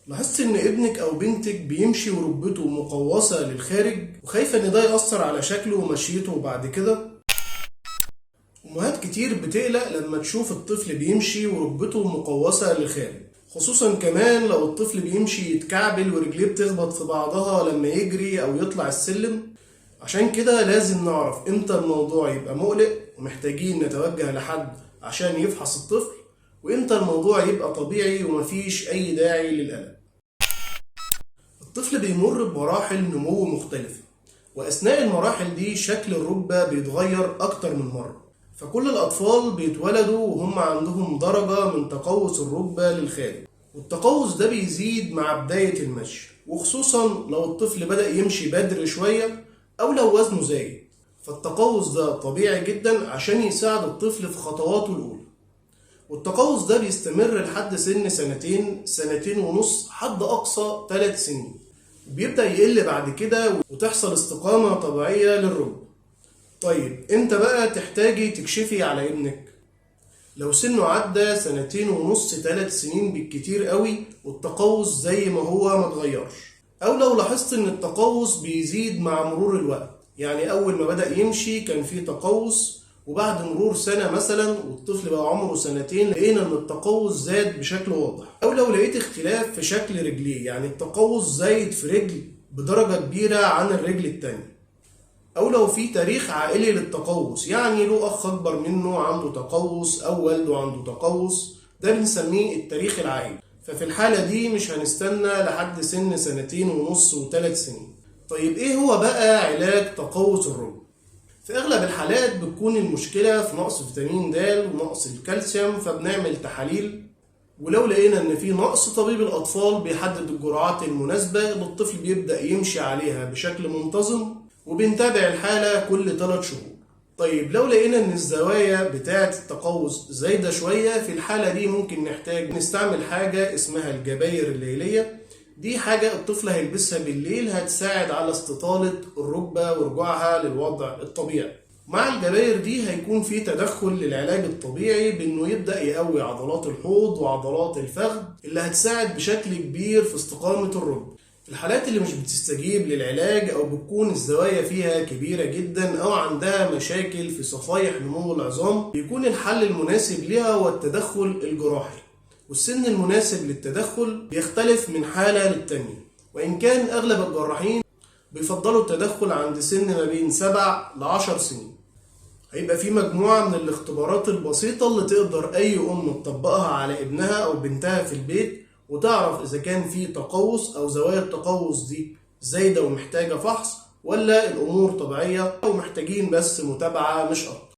لاحظت ان ابنك او بنتك بيمشي وركبته مقوسة للخارج وخايفة ان ده يأثر على شكله ومشيته بعد كده؟ امهات كتير بتقلق لما تشوف الطفل بيمشي وركبته مقوسة للخارج، خصوصا كمان لو الطفل بيمشي يتكعبل ورجليه بتخبط في بعضها لما يجري او يطلع السلم. عشان كده لازم نعرف امتى الموضوع يبقى مقلق ومحتاجين نتوجه لحد عشان يفحص الطفل، وامتى الموضوع يبقى طبيعي ومفيش اي داعي للقلق. الطفل بيمر بمراحل نمو مختلفة، وأثناء المراحل دي شكل الركبة بيتغير أكتر من مرة، فكل الأطفال بيتولدوا وهم عندهم درجة من تقوس الركبة للخارج، والتقوس ده بيزيد مع بداية المشي، وخصوصا لو الطفل بدأ يمشي بدري شوية أو لو وزنه زايد. فالتقوس ده طبيعي جدا عشان يساعد الطفل في خطواته الأولى، والتقوس ده بيستمر لحد سن سنتين، سنتين ونص، حد أقصى 3 سنين. بيبدأ يقل بعد كده وتحصل استقامة طبيعية للركبة. طيب امتى بقى تحتاجي تكشفي على ابنك؟ لو سنه عدى سنتين ونص، 3 سنين بالكتير قوي، والتقوس زي ما هو متغيرش، او لو لاحظت ان التقوس بيزيد مع مرور الوقت، يعني اول ما بدأ يمشي كان فيه تقوس، وبعد مرور سنة مثلا والطفل بقى عمره سنتين لقينا ان التقوس زاد بشكل واضح، او لو لقيت اختلاف في شكل رجليه، يعني التقوس زايد في رجل بدرجة كبيرة عن الرجل التانية، او لو في تاريخ عائلي للتقوس، يعني له اخ اكبر منه عنده تقوس او والده عنده تقوس، ده بنسميه التاريخ العائلي. ففي الحالة دي مش هنستنى لحد سن سنتين ونص و3 سنين. طيب ايه هو بقى علاج تقوس الركبة؟ في اغلب الحالات بتكون المشكلة في نقص فيتامين د ونقص الكالسيوم، فبنعمل تحاليل، ولو لقينا ان في نقص طبيب الاطفال بيحدد الجرعات المناسبة اللي الطفل بيبدأ يمشي عليها بشكل منتظم، وبنتابع الحالة كل 3 شهور. طيب لو لقينا ان الزوايا بتاعة التقوس زايدة شوية، في الحالة دي ممكن نحتاج نستعمل حاجة اسمها الجباير الليلية. دي حاجة الطفل هيلبسها بالليل هتساعد على استطالة الركبة ورجوعها للوضع الطبيعي. مع الجباير دي هيكون في تدخل للعلاج الطبيعي بانه يبدأ يقوي عضلات الحوض وعضلات الفخذ اللي هتساعد بشكل كبير في استقامة الركبة. في الحالات اللي مش بتستجيب للعلاج او بتكون الزوايا فيها كبيرة جدا او عندها مشاكل في صفائح نمو العظام، بيكون الحل المناسب لها هو التدخل الجراحي، والسن المناسب للتدخل بيختلف من حالة للتانية، وإن كان أغلب الجراحين بيفضلوا التدخل عند سن ما بين 7 ل 10 سنين. هيبقى في مجموعة من الاختبارات البسيطة اللي تقدر أي أم تطبقها على ابنها أو بنتها في البيت، وتعرف إذا كان في تقوس أو زوايا التقوس دي زايدة ومحتاجة فحص، ولا الأمور طبيعية ومحتاجين بس متابعة مش أكتر.